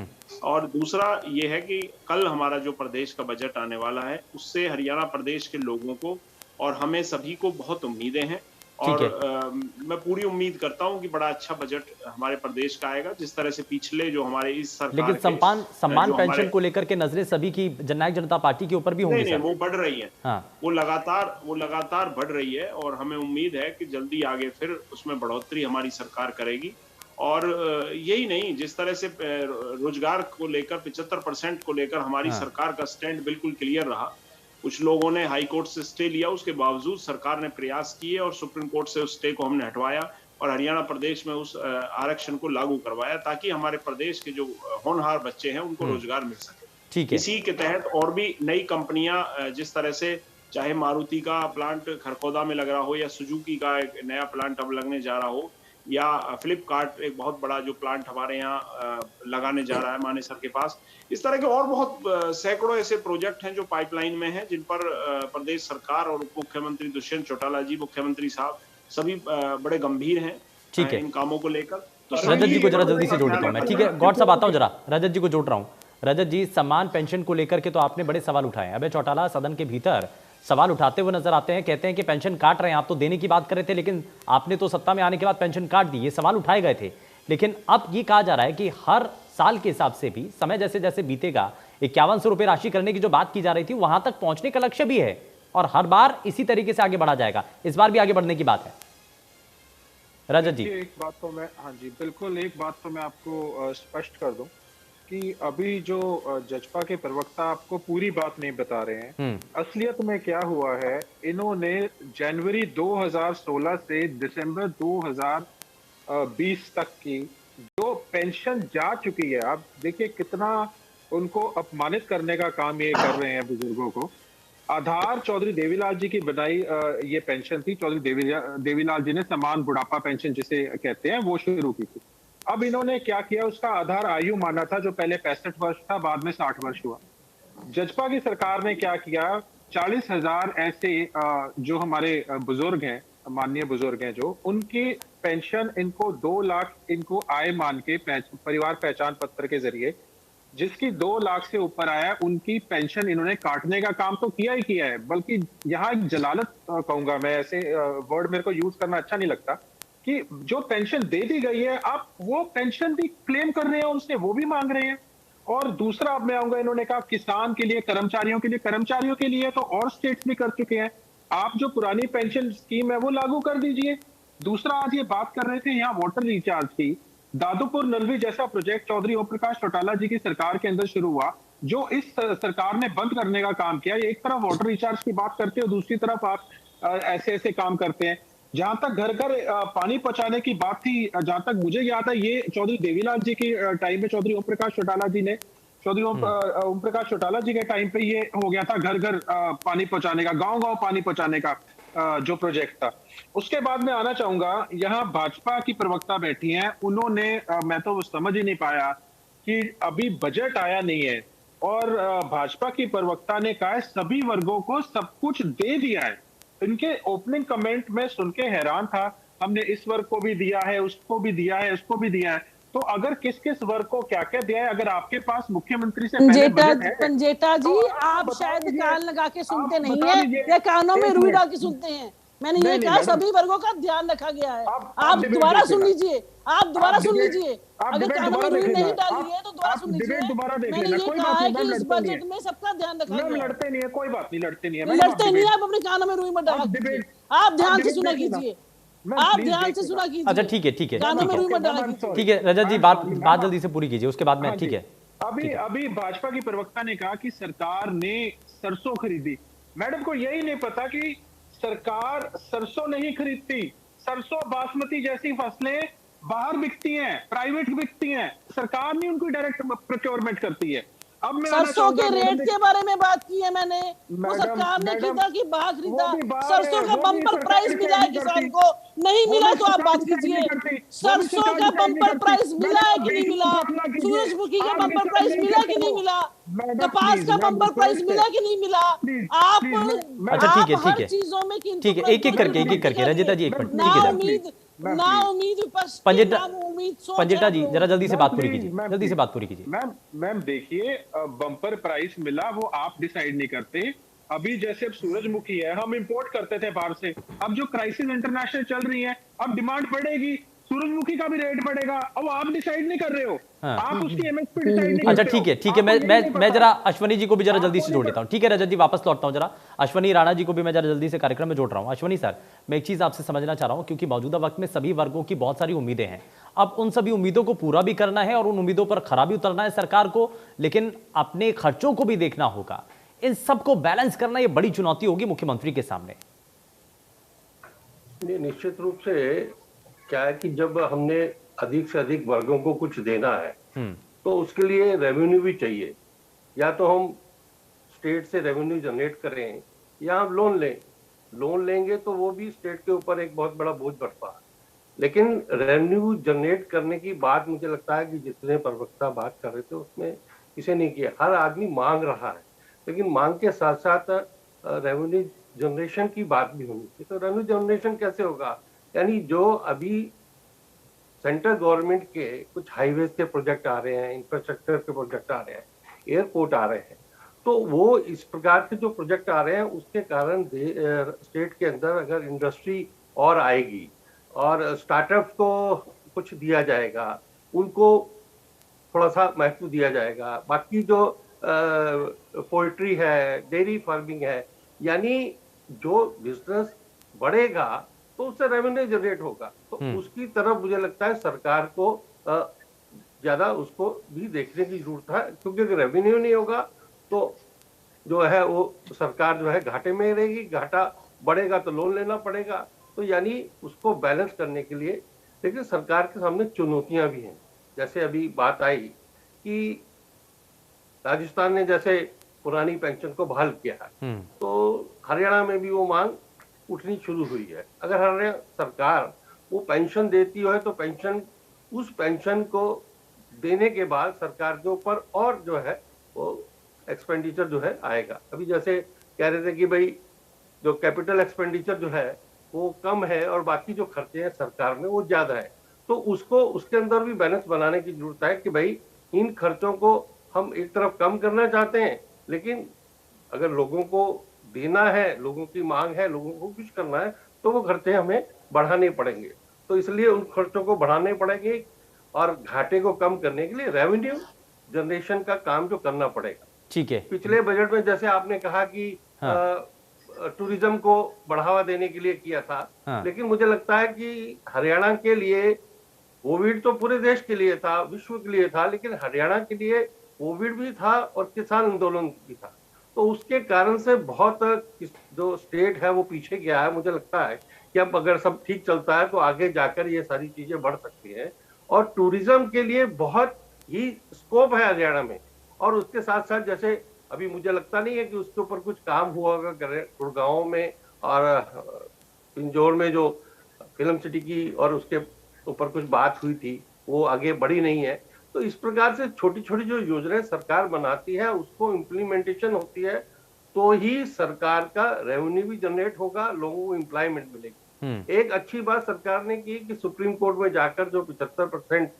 और दूसरा ये है कि कल हमारा जो प्रदेश का बजट आने वाला है, उससे हरियाणा प्रदेश के लोगों को और हमें सभी को बहुत उम्मीदें हैं, और मैं पूरी उम्मीद करता हूं कि बड़ा अच्छा बजट हमारे प्रदेश का आएगा, जिस तरह से पिछले जो हमारे इस सरकार, लेकिन सम्मान पेंशन को लेकर के नजरें सभी की जननायक जनता पार्टी के ऊपर भी होंगी। नहीं, वो बढ़ रही है। हाँ। वो लगातार बढ़ रही है, और हमें उम्मीद है कि जल्दी आगे फिर उसमें बढ़ोतरी हमारी सरकार करेगी। और यही नहीं, जिस तरह से रोजगार को लेकर 75% को लेकर हमारी सरकार का स्टैंड बिल्कुल क्लियर रहा। कुछ लोगों ने हाई कोर्ट से स्टे लिया, उसके बावजूद सरकार ने प्रयास किए और सुप्रीम कोर्ट से उस स्टे को हमने हटवाया और हरियाणा प्रदेश में उस आरक्षण को लागू करवाया, ताकि हमारे प्रदेश के जो होनहार बच्चे हैं उनको रोजगार मिल सके। ठीक है। इसी के तहत और भी नई कंपनियां, जिस तरह से चाहे मारुति का प्लांट खरखोदा में लग रहा हो, या सुजुकी का एक नया प्लांट अब लगने जा रहा हो, या फ्लिपकार्ट एक बहुत बड़ा जो प्लांट हमारे यहाँ लगाने जा रहा है मानेसर के पास, इस तरह के और बहुत सैकड़ों ऐसे प्रोजेक्ट हैं जो पाइपलाइन में हैं, जिन पर प्रदेश सरकार और उप मुख्यमंत्री दुष्यंत चौटाला जी, मुख्यमंत्री साहब, सभी बड़े गंभीर हैं। ठीक है, इन कामों को लेकर। तो रजत जी को जरा जल्दी से जोड़ देता हूं मैं। ठीक है, गौड साहब आता हूं, जरा रजत जी को जोड़ रहा हूं। रजत जी, सम्मान पेंशन को लेकर के तो आपने बड़े सवाल उठाए। अभय चौटाला सदन के भीतर सवाल उठाते हुए नजर आते हैं, कहते हैं कि पेंशन काट रहे हैं, आप तो देने की बात कर रहे थे लेकिन आपने तो सत्ता में आने के बाद पेंशन काट दी, ये सवाल उठाए गए थे। लेकिन अब ये कहा जा रहा है कि हर साल के हिसाब से भी समय जैसे जैसे बीतेगा 5100 रुपये राशि करने की जो बात की जा रही थी वहां तक पहुंचने का लक्ष्य भी है और हर बार इसी तरीके से आगे बढ़ा जाएगा। इस बार भी आगे बढ़ने की बात है। रजत जी, एक बात तो मैं, हाँ जी बिल्कुल, एक बात तो मैं आपको स्पष्ट कर दूं कि अभी जो जजपा के प्रवक्ता आपको पूरी बात नहीं बता रहे हैं। असलियत में क्या हुआ है, इन्होंने जनवरी 2016 से दिसंबर 2020 तक की जो पेंशन जा चुकी है, आप देखिए कितना उनको अपमानित करने का काम ये कर रहे हैं बुजुर्गों को। आधार चौधरी देवीलाल जी की बनाई ये पेंशन थी, चौधरी देवीलाल जी ने समान बुढ़ापा पेंशन जिसे कहते हैं वो शुरू की थी। अब इन्होंने क्या किया, उसका आधार आयु माना था जो पहले 65 वर्ष था, बाद में 60 वर्ष हुआ। जजपा की सरकार ने क्या किया, 40,000 ऐसे जो हमारे बुजुर्ग हैं, माननीय बुजुर्ग हैं, जो उनकी पेंशन इनको 2 लाख इनको आय मान के परिवार पहचान पत्र के जरिए जिसकी 2 लाख से ऊपर आया उनकी पेंशन इन्होंने काटने का काम तो किया ही किया है। बल्कि यहाँ एक जलालत कहूंगा मैं, ऐसे वर्ड मेरे को यूज करना अच्छा नहीं लगता, कि जो पेंशन दे दी गई है आप वो पेंशन भी क्लेम कर रहे हैं उनसे, वो भी मांग रहे हैं। और दूसरा अब मैं आऊंगा, इन्होंने कहा किसान के लिए, कर्मचारियों के लिए तो और स्टेट्स भी कर चुके हैं, आप जो पुरानी पेंशन स्कीम है वो लागू कर दीजिए। दूसरा, आज ये बात कर रहे थे यहाँ वाटर रिचार्ज की, दादूपुर नलवी जैसा प्रोजेक्ट चौधरी ओम प्रकाश चौटाला जी की सरकार के अंदर शुरू हुआ, जो इस सरकार ने बंद करने का काम किया। एक तरफ वाटर रिचार्ज की बात करते हो, दूसरी तरफ आप ऐसे ऐसे काम करते हैं। जहां तक घर घर पानी पहुंचाने की बात थी, जहां तक मुझे याद है, ये चौधरी देवीलाल जी के टाइम में चौधरी ओम प्रकाश चौटाला जी ने, चौधरी ओम प्रकाश चौटाला जी के टाइम पे ये हो गया था, घर घर पानी पहुंचाने का, गांव गांव पानी पहुंचाने का जो प्रोजेक्ट था। उसके बाद मैं आना चाहूंगा, यहाँ भाजपा की प्रवक्ता बैठी हैं, उन्होंने मैं तो समझ ही नहीं पाया कि अभी बजट आया नहीं है और भाजपा की प्रवक्ता ने कहा है सभी वर्गों को सब कुछ दे दिया है। इनके ओपनिंग कमेंट में सुन के हैरान था, हमने इस वर्ग को भी दिया है, उसको भी दिया है, उसको भी दिया है। तो अगर किस किस वर्ग को क्या क्या दिया है, अगर आपके पास मुख्यमंत्री से पहले बजट है, पंजेटा जी तो आप शायद कान लगा के सुनते नहीं है या कानों में रुई डाल के सुनते हैं। मैंने ये कहा सभी वर्गों का ध्यान रखा गया है। आप दोबारा सुन लीजिए, आप दोबारा सुन लीजिए, अगर कानों में रुई नहीं डाली है तो दोबारा सुन लीजिए। मैंने ये कहा है कि इस बजट में सबका ध्यान रखा गया है। लड़ते नहीं है, कोई बात नहीं, लड़ते नहीं है, लड़ते नहीं है, आप अपने कानों में रुई मत डाला कीजिए, आप ध्यान से सुना कीजिए, आप ध्यान से सुना कीजिए। अच्छा ठीक है, ठीक है, कानों में रुई मत डाला कीजिए। ठीक है रजत जी, बात जल्दी से पूरी कीजिए, उसके बाद में। ठीक है, अभी भाजपा की प्रवक्ता ने कहा कि सरकार ने सरसों खरीदी। मैडम को यही नहीं पता कि सरकार सरसों नहीं खरीदती, सरसों बासमती जैसी फसलें बाहर बिकती हैं, प्राइवेट बिकती हैं, सरकार नहीं उनको डायरेक्ट प्रोक्योरमेंट करती है। अब मैं सरसों के रेट के बारे में बात की है मैंने, वो सरकार ने खरीदा कि बाहर खरीदा, सरसों का बम्पर प्राइस मिला है किसान को, नहीं मिला तो आप बात कीजिए। सरसों का बम्पर प्राइस मिला है कि नहीं मिला, सूरजमुखी का बम्पर प्राइस मिला कि नहीं मिला, कपास का बम्पर प्राइस मिला कि नहीं मिला। आप अच्छा ठीक है, हर चीजों में ठीक है, एक एक करके रजिता जी, एक मिनट, ठीक है। ना उम्मीद विपक्ष, पंजेटा जी जरा जल्दी से बात पूरी कीजिए, जल्दी से बात पूरी कीजिए। मैम देखिए, बम्पर प्राइस मिला वो आप डिसाइड नहीं करते। अभी जैसे अब सूरजमुखी है, हम इंपोर्ट करते थे बाहर से, अब जो क्राइसिस इंटरनेशनल चल रही है, अब डिमांड बढ़ेगी, सूरजमुखी का भी रेट बढ़ेगा, अब आप डिसाइड नहीं कर रहे हो। हाँ। आप उसकी एमएसपी डिसाइड नहीं अच्छा करते हो। ठीक है, मैं जरा अश्वनी जी को भी जरा जल्दी से जोड़ लेता हूँ। ठीक है रजत जी, वापस लौटता हूँ जरा, अश्वनी राणा जी को भी मैं जरा जल्दी से कार्यक्रम में जोड़ रहा हूँ। अश्वनी सर, मैं एक चीज आपसे समझना चाह रहा हूँ, क्योंकि मौजूदा वक्त में सभी वर्गों की बहुत सारी उम्मीदें हैं, अब उन सभी उम्मीदों को पूरा भी करना है और उन उम्मीदों पर खरा भी उतरना है सरकार को, लेकिन अपने खर्चों को भी देखना होगा। इन सबको बैलेंस करना ये बड़ी चुनौती होगी मुख्यमंत्री के सामने। निश्चित रूप से क्या है कि जब हमने अधिक से अधिक वर्गों को कुछ देना है तो उसके लिए रेवेन्यू भी चाहिए। या तो हम स्टेट से रेवेन्यू जनरेट करें या हम लोन लेंगे तो वो भी स्टेट के ऊपर एक बहुत बड़ा बोझ बढ़ता है। लेकिन रेवेन्यू जनरेट करने की बात मुझे लगता है कि जितने प्रवक्ता बात कर रहे थे उसमें किसी ने किया। हर आदमी मांग रहा है, लेकिन मांग के साथ साथ रेवेन्यू जनरेशन की बात भी होनी चाहिए। तो रेवेन्यू जनरेशन कैसे होगा, यानी जो अभी सेंट्रल गवर्नमेंट के कुछ हाईवेज के प्रोजेक्ट आ रहे हैं, इंफ्रास्ट्रक्चर के प्रोजेक्ट आ रहे हैं, एयरपोर्ट आ रहे हैं, तो तो वो इस प्रकार के जो प्रोजेक्ट आ रहे हैं उसके कारण स्टेट के अंदर अगर इंडस्ट्री और आएगी और स्टार्टअप्स को कुछ दिया जाएगा, उनको थोड़ा सा महत्व दिया जाएगा, बाकी जो पोल्ट्री है, डेयरी फार्मिंग है, यानी जो बिजनेस बढ़ेगा तो उससे रेवेन्यू जनरेट होगा, तो उसकी तरफ मुझे लगता है सरकार को ज्यादा उसको भी देखने की जरूरत है, क्योंकि अगर रेवेन्यू नहीं होगा तो जो है वो सरकार जो है घाटे में रहेगी, घाटा बढ़ेगा तो लोन लेना पड़ेगा, तो यानी उसको बैलेंस करने के लिए, लेकिन सरकार के सामने चुनौतियां भी हैं। जैसे अभी बात आई कि राजस्थान ने जैसे पुरानी पेंशन को बहाल किया है, तो हरियाणा में भी वो मांग उठनी शुरू हुई है। अगर हरियाणा सरकार वो पेंशन देती है तो पेंशन, उस पेंशन को देने के बाद सरकार के ऊपर और जो है वो एक्सपेंडिचर जो है आएगा। अभी जैसे कह रहे थे कि भाई जो कैपिटल एक्सपेंडिचर जो है वो कम है और बाकी जो खर्चे हैं सरकार में वो ज्यादा है, तो उसको उसके अंदर भी बैलेंस बनाने की जरूरत है कि भाई इन खर्चों को हम एक तरफ कम करना चाहते हैं, लेकिन अगर लोगों को देना है, लोगों की मांग है, लोगों को कुछ करना है, तो वो खर्चे हमें बढ़ाने पड़ेंगे। तो इसलिए उन खर्चों को बढ़ाने पड़ेंगे और घाटे को कम करने के लिए रेवेन्यू जनरेशन का काम जो करना पड़ेगा। ठीक है। पिछले बजट में जैसे आपने कहा कि टूरिज्म को बढ़ावा देने के लिए किया था, लेकिन मुझे लगता है कि हरियाणा के लिए कोविड तो पूरे देश के लिए था, विश्व के लिए था, लेकिन हरियाणा के लिए कोविड भी था और किसान आंदोलन भी था, तो उसके कारण से बहुत जो स्टेट है वो पीछे गया है। मुझे लगता है कि अब अगर सब ठीक चलता है तो आगे जाकर ये सारी चीजें बढ़ सकती हैं और टूरिज्म के लिए बहुत ही स्कोप है हरियाणा में। और उसके साथ साथ जैसे अभी मुझे लगता नहीं है कि उसके ऊपर कुछ काम हुआ होगा गुड़गांव में और पिंजौर में जो फिल्म सिटी की और उसके ऊपर कुछ बात हुई थी, वो आगे बढ़ी नहीं है। तो इस प्रकार से छोटी छोटी जो योजनाएं सरकार बनाती है उसको इम्प्लीमेंटेशन होती है, तो ही सरकार का रेवेन्यू भी जनरेट होगा, लोगों को एम्प्लॉयमेंट मिलेगी। एक अच्छी बात सरकार ने की कि सुप्रीम कोर्ट में जाकर जो 75%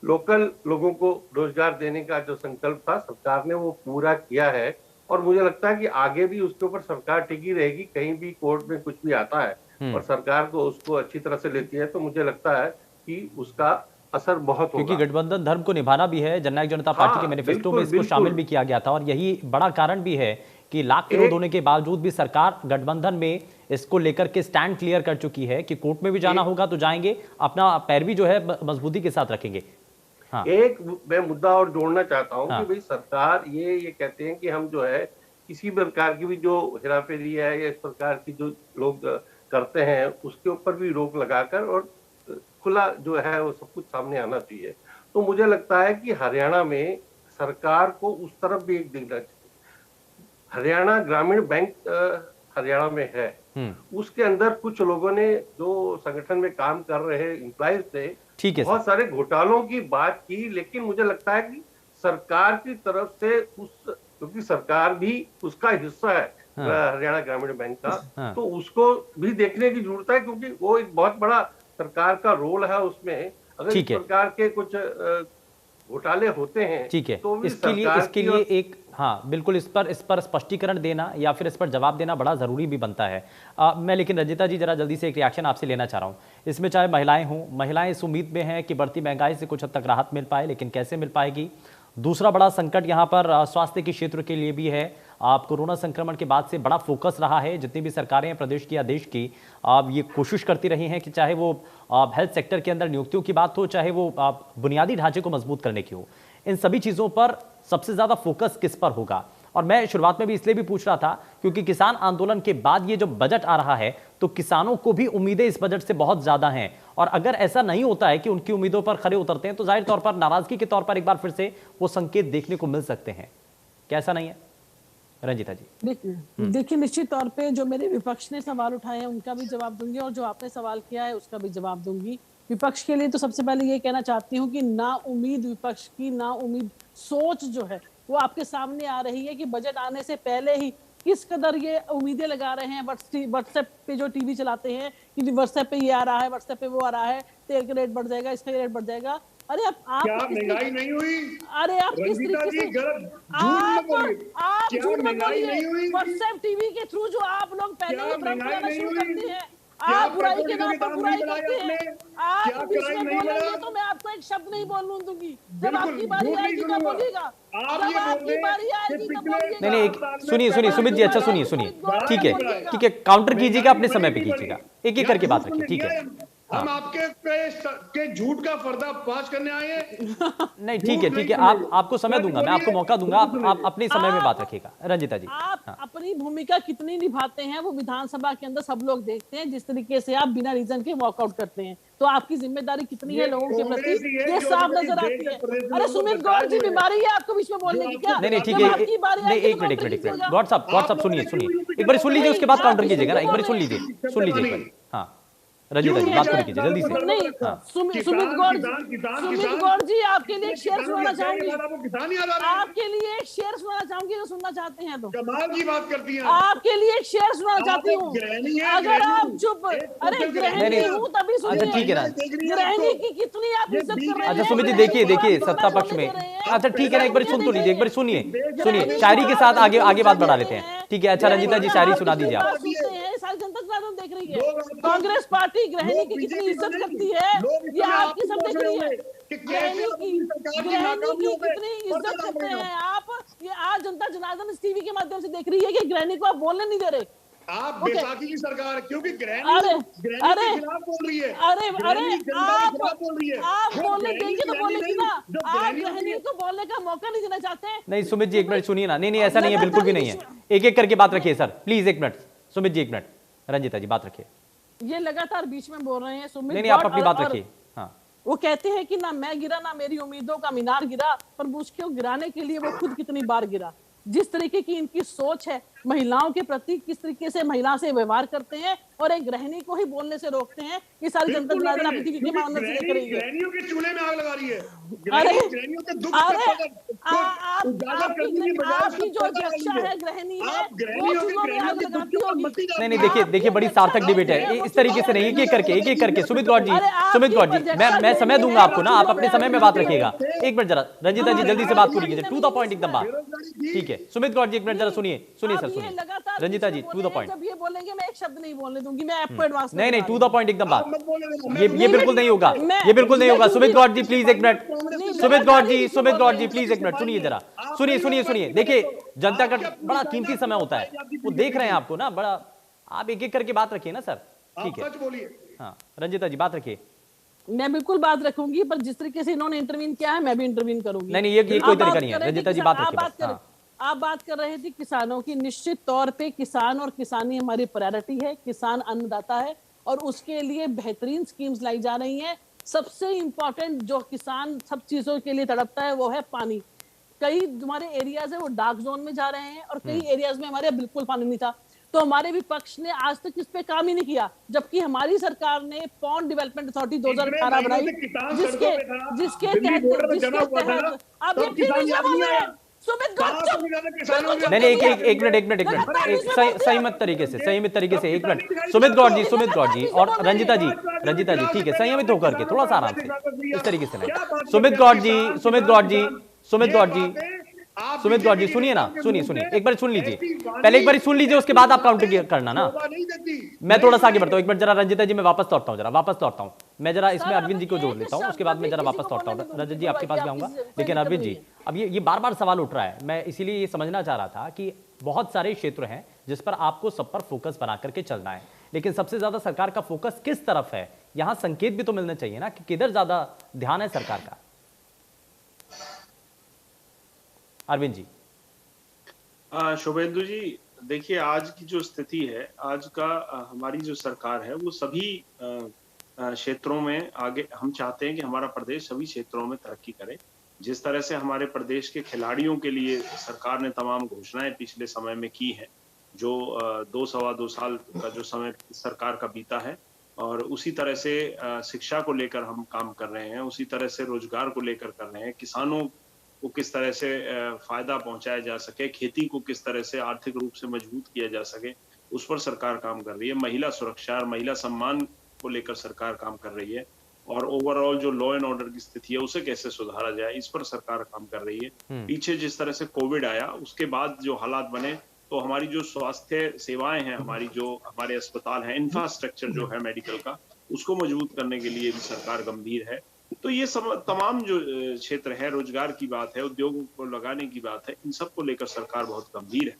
लोकल लोगों को रोजगार देने का जो संकल्प था सरकार ने वो पूरा किया है, और मुझे लगता है कि आगे भी उसके ऊपर सरकार टिकी रहेगी। कहीं भी कोर्ट में कुछ भी आता है और सरकार को उसको अच्छी तरह से लेती है, तो मुझे लगता है कि उसका असर बहुत होगा। क्योंकि गठबंधन धर्म को निभाना भी है, जननायक जनता पार्टी के मैनिफेस्टो में इसको शामिल भी किया गया था, और यही बड़ा कारण भी है कि लाख विरोध होने के बावजूद भी सरकार गठबंधन में इसको लेकर के स्टैंड क्लियर कर चुकी है कि कोर्ट में भी जाना होगा तो जाएंगे, अपना पैरवी जो है मजबूती के साथ रखेंगे। हाँ। एक मैं मुद्दा और जोड़ना चाहता हूँ कि भाई सरकार ये कहते हैं कि हम जो है किसी प्रकार की भी जो हेराफेरी है या इस प्रकार की जो लोग करते हैं उसके ऊपर भी रोक लगाकर और खुला जो है वो सब कुछ सामने आना चाहिए। तो मुझे लगता है कि हरियाणा में सरकार को उस तरफ भी एक देखना चाहिए। हरियाणा ग्रामीण बैंक हरियाणा में है, उसके अंदर कुछ लोगों ने जो संगठन में काम कर रहे एम्प्लॉइज थे, ठीक है, बहुत सारे घोटालों की बात की, लेकिन मुझे लगता है कि सरकार की तरफ से क्योंकि सरकार भी उसका हिस्सा है हरियाणा ग्रामीण बैंक का, तो उसको भी देखने की जरूरत है, क्योंकि वो एक बहुत बड़ा सरकार का रोल है उसमें। अगर इस प्रकार के कुछ घोटाले होते हैं, ठीक है, तो इसके लिए एक बिल्कुल इस पर स्पष्टीकरण देना या फिर इस पर जवाब देना बड़ा जरूरी भी बनता है। मैं लेकिन रंजिता जी जरा जल्दी से एक रिएक्शन आपसे लेना चाह रहा हूँ। इसमें चाहे महिलाएं हों, महिलाएं इस उम्मीद में हैं कि बढ़ती महंगाई से कुछ हद तक राहत मिल पाए, लेकिन कैसे मिल पाएगी। दूसरा बड़ा संकट यहाँ पर स्वास्थ्य के क्षेत्र के लिए भी है। कोरोना संक्रमण के बाद से बड़ा फोकस रहा है, जितनी भी सरकारें प्रदेश की या देश की ये कोशिश करती रही हैं कि चाहे वो हेल्थ सेक्टर के अंदर नियुक्तियों की बात हो, चाहे वो बुनियादी ढांचे को मजबूत करने की हो, इन सभी चीज़ों पर सबसे ज़्यादा फोकस किस पर होगा। और मैं शुरुआत में भी इसलिए भी पूछ रहा था क्योंकि किसान आंदोलन के बाद ये जो बजट आ रहा है तो किसानों को भी उम्मीदें इस बजट से बहुत ज्यादा हैं, और अगर ऐसा नहीं होता है कि उनकी उम्मीदों पर खरे उतरते हैं तो जाहिर तौर पर नाराजगी के तौर पर एक बार फिर से वो संकेत देखने को मिल सकते हैं। कैसा नहीं है रंजिता जी? देखिए निश्चित तौर पे जो मेरे विपक्ष ने सवाल उठाए हैं उनका भी जवाब दूंगी, और जो आपने सवाल किया है उसका भी जवाब दूंगी। विपक्ष के लिए तो सबसे पहले ये कहना चाहती हूँ कि ना उम्मीद विपक्ष की ना उम्मीद सोच जो है वो आपके सामने आ रही है कि बजट आने से पहले ही किस कदर ये उम्मीदें लगा रहे हैं। व्हाट्सएप पे जो टीवी चलाते हैं कि व्हाट्सएप पे ये आ रहा है, व्हाट्सएप पे वो आ रहा है, तेल का रेट बढ़ जाएगा, इसका रेट बढ़ जाएगा। अरे आप क्या महंगाई नहीं हुई? अरे आप किस रंजीता तरीके जी से गलत आप क्या झूठ मत महंगाई नहीं बोलिए। हुई? व्हाट्सएप टीवी के थ्रू जो आप लोग पहले क्या ही भ्रम महंगाई फैलाना नहीं शुरू हुई? करते हैं, क्या आप बुराई के पेट्रोल नाम के पर दाम बुराई नहीं बढ़ाए करते हैं। आपने? आप क्या बीच कराई में नहीं बोलेंगे बढ़ा? तो मैं आपको एक शब्द नहीं बोलने दूंगी। जब बिल्कुल, आपकी बारी झूठ नहीं आएगी तब सुनूंगा। बोलिएगा। आप जब ये बोल आपकी रहे बारी हैं आएगी कि तब पिछले बोलिएगा। नहीं नहीं, सुनिए सुमित जी, अच्छा सुनिए, ठीक है ठीक है, काउंटर कीजिएगा, अपने समय पे कीजिएगा, एक एक करके बात रखिए, ठीक है। हम आपके के झूठ का पर्दाफाश करने आए हैं। नहीं ठीक है, आपको समय दूंगा, मैं आपको मौका दूंगा, आप अपने समय में बात रखिएगा। रंजीता जी, आप अपनी भूमिका कितनी निभाते हैं वो विधानसभा के अंदर सब लोग देखते हैं। जिस तरीके से आप बिना रीजन के वॉकआउट करते हैं, तो आपकी जिम्मेदारी कितनी है लोगों के प्रति, ये साफ नजर आती है। अरे सुमित गौर जी, बीमारी है आपको बीच में बोलने की क्या? नहीं ठीक है, नहीं एक मिनट गौड साहब सुनिए, एक बार सुन लीजिए, उसके बाद काउंटर कीजिएगा ना, एक बार सुन लीजिए एक बार। हाँ रंजीता जी, बात पूरी कीजिए जल्दी से। नहीं, सुमित गौर जी, आपके लिए एक शेर सुनाना चाहूंगी, आपके लिए एक शेर सुनाना चाहूंगी, तो सुनना चाहते हैं तो कमाल की बात करती हैं। आपके लिए एक शेर सुनाना चाहती हूँ, अगर आप चुप, अरे गृहिणी हूँ तभी सुनिए। अच्छा ठीक है ना, गृहिणी की कितनी आप इज्जत कर रहे हैं। अच्छा सुमित जी, देखिए सत्ता पक्ष में, अच्छा ठीक है ना, एक बार सुन तो लीजिए, एक बार सुनिए, शायरी के साथ आगे बात बढ़ा लेते हैं, ठीक है। अच्छा रंजीता जी, शायरी सुना दीजिए आप। सारी जनता जनार्दन देख रही है, कांग्रेस पार्टी गृहिणी की कितनी इज्जत करती है, ये आपकी सब देख रही है। गृहिणी की कितनी इज्जत करते हैं आप, ये आज जनता जनार्दन इस टीवी के माध्यम से देख रही है कि गृहिणी को आप बोलने नहीं दे रहे। आप बैसाखी की सरकार, क्योंकि गृहिणी के खिलाफ बोल रही है। आप बोलने देंगे तो बोलेगी ना, आप गृहिणी को बोलने का मौका नहीं देना चाहते। नहीं सुमित जी, एक मिनट सुनिए ना, नहीं ऐसा नहीं है, बिल्कुल भी नहीं है, एक एक करके बात रखिए सर, प्लीज एक मिनट। सुमित जी एक मिनट, रंजीता जी बात रखिए। ये लगातार बीच में बोल रहे हैं सुमित। नहीं आप अपनी बात रखिए। हाँ, वो कहते हैं कि ना मैं गिरा ना मेरी उम्मीदों का मीनार गिरा, पर मुझको गिराने के लिए वो खुद कितनी बार गिरा। जिस तरीके की इनकी सोच है महिलाओं के प्रति, किस तरीके से महिला से व्यवहार करते हैं और एक गृहिणी को ही बोलने से रोकते हैं, ये सारी जनता जनार्दन टीवी के माध्यम से देख रही है। गृहिणियों के चूल्हे में आग लगा रही है। आपकी जो अध्यक्षा है गृहिणी है, वो चूल्हों में आग लगाती होगी। नहीं देखिए बड़ी सार्थक डिबेट है, इस तरीके से नहीं, एक एक करके। सुमित गौर जी, मैं समय दूंगा आपको ना, आप अपने समय में बात रखिएगा। एक मिनट जरा रंजीता जी, जल्दी से बात पूरी कीजिए, टू द पॉइंट एकदम बात, ठीक है। सुमित गौर जी एक मिनट जरा सुनिए सर, सुनिए रंजीता जी, टू द पॉइंट। जब ये बोलेंगे मैं एक शब्द नहीं बोलने दूंगी, मैं आपको एडवांस नहीं टू द पॉइंट एकदम बात, ये बिल्कुल नहीं होगा, ये बिल्कुल नहीं होगा। सुमित गौर जी प्लीज एक मिनट, सुमित गौर जी प्लीज एक मिनट, सुनिए जरा, सुनिए। देखिए जनता का बड़ा कीमती समय होता है, वो देख रहे हैं आपको ना, बड़ा आप एक एक करके बात रखिए ना सर, ठीक है। हाँ रंजीता जी बात रखिए। मैं बिल्कुल बात रखूंगी, पर जिस तरीके से इन्होंने इंटरवीन किया है मैं भी इंटरवीन करूंगी। नहीं ये कोई तरीका नहीं है। रंजीता जी बात रखिए। आप बात कर रहे थे किसानों की, निश्चित तौर पे किसान और किसानी हमारी प्रायोरिटी है। किसान अन्नदाता है और उसके लिए बेहतरीन स्कीम्स लाई जा रही हैं। सबसे इंपॉर्टेंट जो किसान सब चीजों के लिए तड़पता है वो है पानी। कई हमारे एरियाज है वो डार्क जोन में जा रहे हैं और कई एरियाज में हमारे बिल्कुल पानी नहीं था, तो हमारे विपक्ष ने आज तक इस पे काम ही नहीं किया, जबकि हमारी सरकार ने पॉन्ड डेवलपमेंट अथॉरिटी 2018 बनाई, जिसके तहत अब ये फिर भी जमा हुए हैं। नहीं एक मिनट संयमित तरीके से एक मिनट। सुमित गौर जी और रंजीता जी ठीक है, संयमित होकर के थोड़ा सा आराम से, इस तरीके से नहीं। सुमित गौर जी सुनिए ना, सुनिए एक बार सुन लीजिए, पहले एक बार सुन लीजिए, उसके बाद आप काउंटर करना ना। मैं थोड़ा सा आगे बढ़ता हूँ, एक मिनट जरा रंजीता जी, मैं वापस लौटता हूँ, मैं जरा इसमें अरविंद जी को जोड़ लेता हूँ, उसके बाद मैं जरा वापस लौटता हूँ। रंजीत जी आपके पास भी आऊंगा, लेकिन अरविंद जी अब ये बार सवाल उठ रहा है, मैं इसीलिए ये समझना चाह रहा था कि बहुत सारे क्षेत्र हैं जिस पर आपको सब पर फोकस बना करके चलना है, लेकिन सबसे ज्यादा सरकार का फोकस किस तरफ है, यहाँ संकेत भी तो मिलना चाहिए ना कि किधर ज्यादा ध्यान है सरकार का। अरविंद जी। शुभेंदु जी, देखिए आज की जो स्थिति है, आज का हमारी जो सरकार है वो सभी क्षेत्रों में आगे, हम चाहते हैं कि हमारा प्रदेश सभी क्षेत्रों में तरक्की करे। जिस तरह से हमारे प्रदेश के खिलाड़ियों के लिए सरकार ने तमाम घोषणाएं पिछले समय में की हैं, जो 2-2.25 साल का जो समय सरकार का बीता है, और उसी तरह से शिक्षा को लेकर हम काम कर रहे हैं, उसी तरह से रोजगार को लेकर कर रहे हैं, किसानों को किस तरह से फायदा पहुंचाया जा सके, खेती को किस तरह से आर्थिक रूप से मजबूत किया जा सके, उस पर सरकार काम कर रही है। महिला सुरक्षा और महिला सम्मान को लेकर सरकार काम कर रही है, और ओवरऑल जो लॉ एंड ऑर्डर की स्थिति है उसे कैसे सुधारा जाए, इस पर सरकार काम कर रही है। पीछे जिस तरह से कोविड आया उसके बाद जो हालात बने, तो हमारी जो स्वास्थ्य सेवाएं हैं, हमारी जो हमारे अस्पताल हैं, इंफ्रास्ट्रक्चर जो है मेडिकल का, उसको मजबूत करने के लिए भी सरकार गंभीर है। तो ये सब तमाम जो क्षेत्र है, रोजगार की बात है, उद्योगों को लगाने की बात है, इन सब को लेकर सरकार बहुत गंभीर है।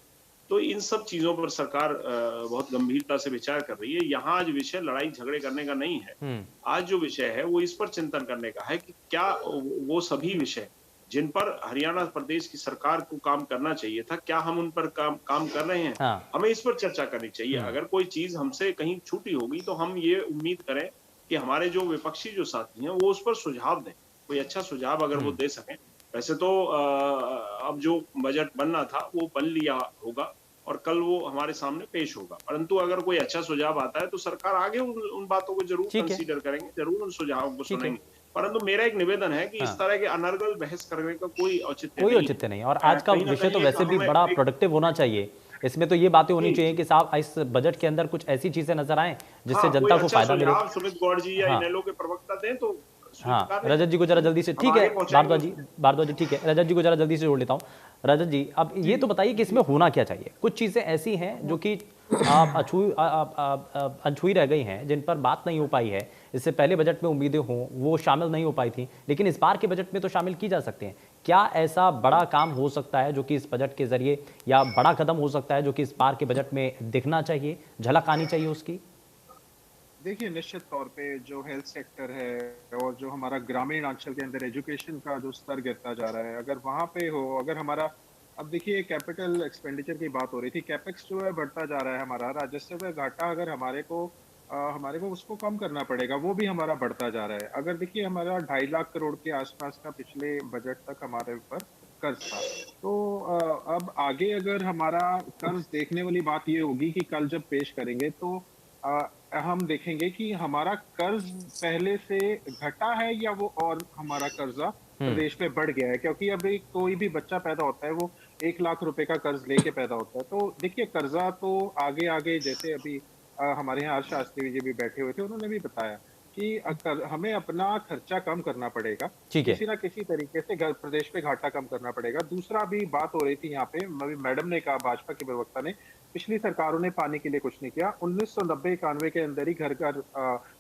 तो इन सब चीजों पर सरकार बहुत गंभीरता से विचार कर रही है। यहाँ आज विषय लड़ाई झगड़े करने का नहीं है। आज जो विषय है वो इस पर चिंतन करने का है कि क्या वो सभी विषय जिन पर हरियाणा प्रदेश की सरकार को काम करना चाहिए था, क्या हम उन पर काम कर रहे हैं? हाँ। हमें इस पर चर्चा करनी चाहिए। अगर कोई चीज हमसे कहीं छूटी होगी तो हम ये उम्मीद करें कि हमारे जो विपक्षी जो साथी हैं वो उस पर सुझाव दें, कोई अच्छा सुझाव अगर वो दे सकें। वैसे तो अब जो बजट बनना था वो बन लिया होगा और कल वो हमारे सामने पेश होगा, परंतु अगर कोई अच्छा सुझाव आता है तो सरकार आगे उन बातों को जरूर कंसीडर करेंगे, जरूर उन सुझावों को सुनेंगे। परंतु मेरा एक निवेदन है कि इस तरह के अनर्गल बहस करने का कोई औचित्य नहीं। और आज का विषय तो वैसे भी बड़ा प्रोडक्टिव होना चाहिए। इसमें तो ये बातें होनी चाहिए कि साहब इस बजट के अंदर कुछ ऐसी चीजें नजर आए जिससे जनता को फायदा मिले। सुमित गौड़ जी या इनेलो के प्रवक्ता दें तो हाँ, रजत जी को जरा जल्दी से, ठीक है भारद्वाज जी, ठीक है, रजत जी को जरा जल्दी से जोड़ लेता हूँ। रजत जी, अब ये तो बताइए कि इसमें होना क्या चाहिए। कुछ चीजें ऐसी हैं जो कि अनछुई रह गई हैं, जिन पर बात नहीं हो पाई है। इससे पहले बजट में उम्मीदें हों वो शामिल नहीं हो पाई थी, लेकिन इस बार के बजट में तो शामिल की जा सकते हैं। क्या ऐसा बड़ा काम हो सकता है जो कि इस बजट के जरिए, या बड़ा कदम हो सकता है जो कि इस बार के बजट में दिखना चाहिए, झलक आनी चाहिए उसकी? देखिए, निश्चित तौर पे जो हेल्थ सेक्टर है और जो हमारा ग्रामीण अंचल के अंदर एजुकेशन का जो स्तर गिरता जा रहा है, अगर वहाँ पे हो, अगर हमारा, अब देखिए कैपिटल एक्सपेंडिचर की बात हो रही थी, कैपेक्स जो है बढ़ता जा रहा है, हमारा राजस्व का घाटा अगर हमारे को उसको कम करना पड़ेगा, वो भी हमारा बढ़ता जा रहा है। अगर देखिए हमारा 2.5 लाख करोड़ के आसपास का पिछले बजट तक हमारे ऊपर कर्ज था, तो अब आगे अगर हमारा कर्ज देखने वाली बात ये होगी कि कल जब पेश करेंगे तो हम देखेंगे कि हमारा कर्ज पहले से घटा है या वो और हमारा कर्जा प्रदेश में बढ़ गया है, क्योंकि अभी कोई भी बच्चा पैदा होता है वो 1 लाख रुपए का कर्ज लेके पैदा होता है। तो देखिए कर्जा तो आगे आगे, जैसे अभी हमारे यहाँ हर्ष शास्त्री जी भी बैठे हुए थे, उन्होंने भी बताया कि हमें अपना खर्चा कम करना पड़ेगा, किसी ना किसी तरीके से प्रदेश पे घाटा कम करना पड़ेगा। दूसरा भी बात हो रही थी यहाँ पे, मैडम ने कहा, भाजपा के प्रवक्ता ने, पिछली सरकारों ने पानी के लिए कुछ नहीं किया। 1990-91 के अंदर ही घर घर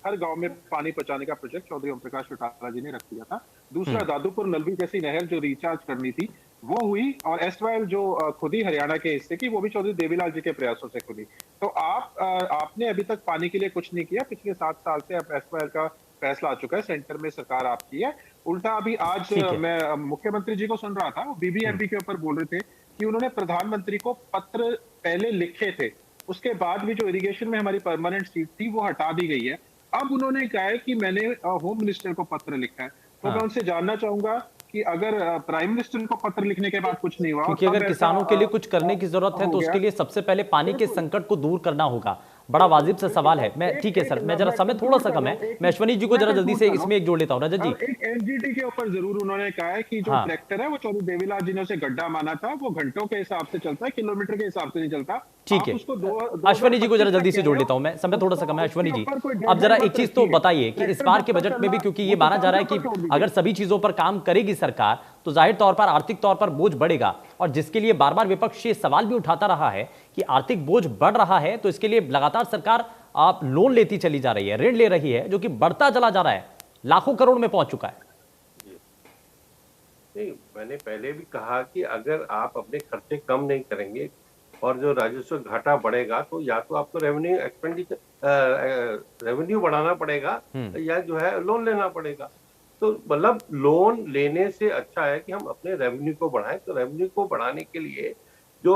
हर गांव में पानी पहुंचाने का प्रोजेक्ट चौधरी ओम प्रकाश चौटाला जी ने रख दिया था। दूसरा, दादूपुर नलवी जैसी नहर जो रिचार्ज करनी थी वो हुई, और एसवाइएल जो खुदी हरियाणा के हिस्से की, वो भी चौधरी देवीलाल जी के प्रयासों से खुदी। तो आपने अभी तक पानी के लिए कुछ नहीं किया। पिछले 7 साल से अब एसवाइएल का फैसला आ चुका है, सेंटर में सरकार आपकी है। उल्टा अभी आज मैं मुख्यमंत्री जी को सुन रहा था, वो बीबीएमबी के ऊपर बोल रहे थे कि उन्होंने प्रधानमंत्री को पत्र पहले लिखे थे, उसके बाद भी जो इरिगेशन में हमारी परमानेंट सीट थी वो हटा दी गई है। अब उन्होंने कहा है कि मैंने होम मिनिस्टर को पत्र लिखा है। तो मैं उनसे जानना चाहूंगा कि अगर प्राइम मिनिस्टर को पत्र लिखने के बाद कुछ नहीं हुआ, क्योंकि अगर किसानों के लिए कुछ करने की जरूरत है तो उसके लिए सबसे पहले पानी के संकट को दूर करना होगा। बड़ा वाजिब सा सवाल है। मैं, ठीक है सर, मैं जरा, समय थोड़ा सा कम है, मैं अश्वनी जी को जरा जल्दी से इसमें एक जोड़ लेता हूँ। रजत जी, एक एनजीटी के ऊपर जरूर उन्होंने कहा है कि जो ट्रैक्टर है वो चौधरी देवीलाल जी ने उसे गड्ढा माना था, वो घंटों के हिसाब से चलता है, किलोमीटर के हिसाब से नहीं चलता। ठीक है, अश्वनी जी को जरा जल्दी से जोड़ लेता हूँ मैं, समय थोड़ा सा कम है। अश्वनी जी, अब जरा एक चीज तो बताइए कि इस बार के बजट में भी, क्योंकि ये माना जा रहा है कि अगर सभी चीजों पर काम करेगी सरकार तो जाहिर तौर पर आर्थिक तौर पर बोझ बढ़ेगा, और जिसके लिए बार बार विपक्ष ये सवाल भी उठाता रहा है कि आर्थिक बोझ बढ़ रहा है, तो इसके लिए लगातार सरकार आप लोन लेती चली जा रही है, ऋण ले रही है, जो कि बढ़ता चला जा रहा है, लाखों करोड़ में पहुंच चुका है। नहीं, मैंने पहले भी कहा कि अगर आप अपने खर्चे कम नहीं करेंगे और जो राजस्व घाटा बढ़ेगा, तो या तो आपको रेवेन्यू बढ़ाना पड़ेगा या जो है लोन लेना पड़ेगा। तो मतलब लोन लेने से अच्छा है कि हम अपने रेवेन्यू को बढ़ाएं। तो रेवेन्यू को बढ़ाने के लिए जो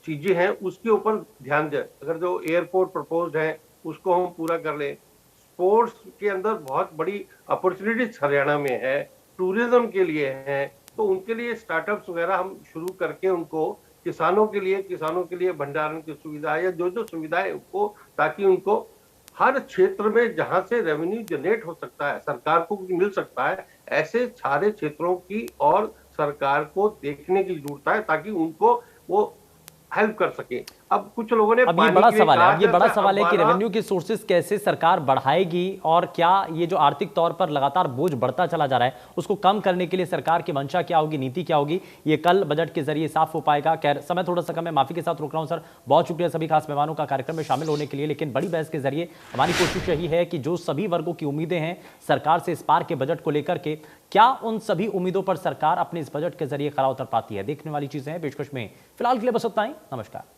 चीजें हैं उसके ऊपर ध्यान दें। अगर जो एयरपोर्ट प्रपोज्ड है उसको हम पूरा कर लें। स्पोर्ट्स के अंदर बहुत बड़ी अपॉर्चुनिटीज हरियाणा में है, टूरिज्म के लिए है, तो उनके लिए स्टार्टअप्स वगैरह हम शुरू करके उनको किसानों के लिए भंडारण की सुविधा या जो सुविधाएं उनको, ताकि उनको हर क्षेत्र में जहां से रेवेन्यू जनरेट हो सकता है, सरकार को मिल सकता है, ऐसे सारे क्षेत्रों की और सरकार को देखने की जरूरत है ताकि उनको वो हेल्प कर सके। अब कुछ लोगों ने अब ये बड़ा सवाल है, अब ये बड़ा सवाल है कि रेवेन्यू की सोर्सेज कैसे सरकार बढ़ाएगी और क्या ये जो आर्थिक तौर पर लगातार बोझ बढ़ता चला जा रहा है उसको कम करने के लिए सरकार की मंशा क्या होगी, नीति क्या होगी, ये कल बजट के जरिए साफ हो पाएगा। खैर समय थोड़ा सा कम है, माफी के साथ रोक रहा हूं सर। बहुत शुक्रिया सभी खास मेहमानों का कार्यक्रम में शामिल होने के लिए। लेकिन बड़ी बहस के जरिए हमारी कोशिश यही है कि जो सभी वर्गों की उम्मीदें हैं सरकार से इस बार के बजट को लेकर के, क्या उन सभी उम्मीदों पर सरकार अपने इस बजट के जरिए खरा उतर पाती है, देखने वाली चीजें हैं पेशकश में। फिलहाल के लिए बस उतना ही, नमस्कार।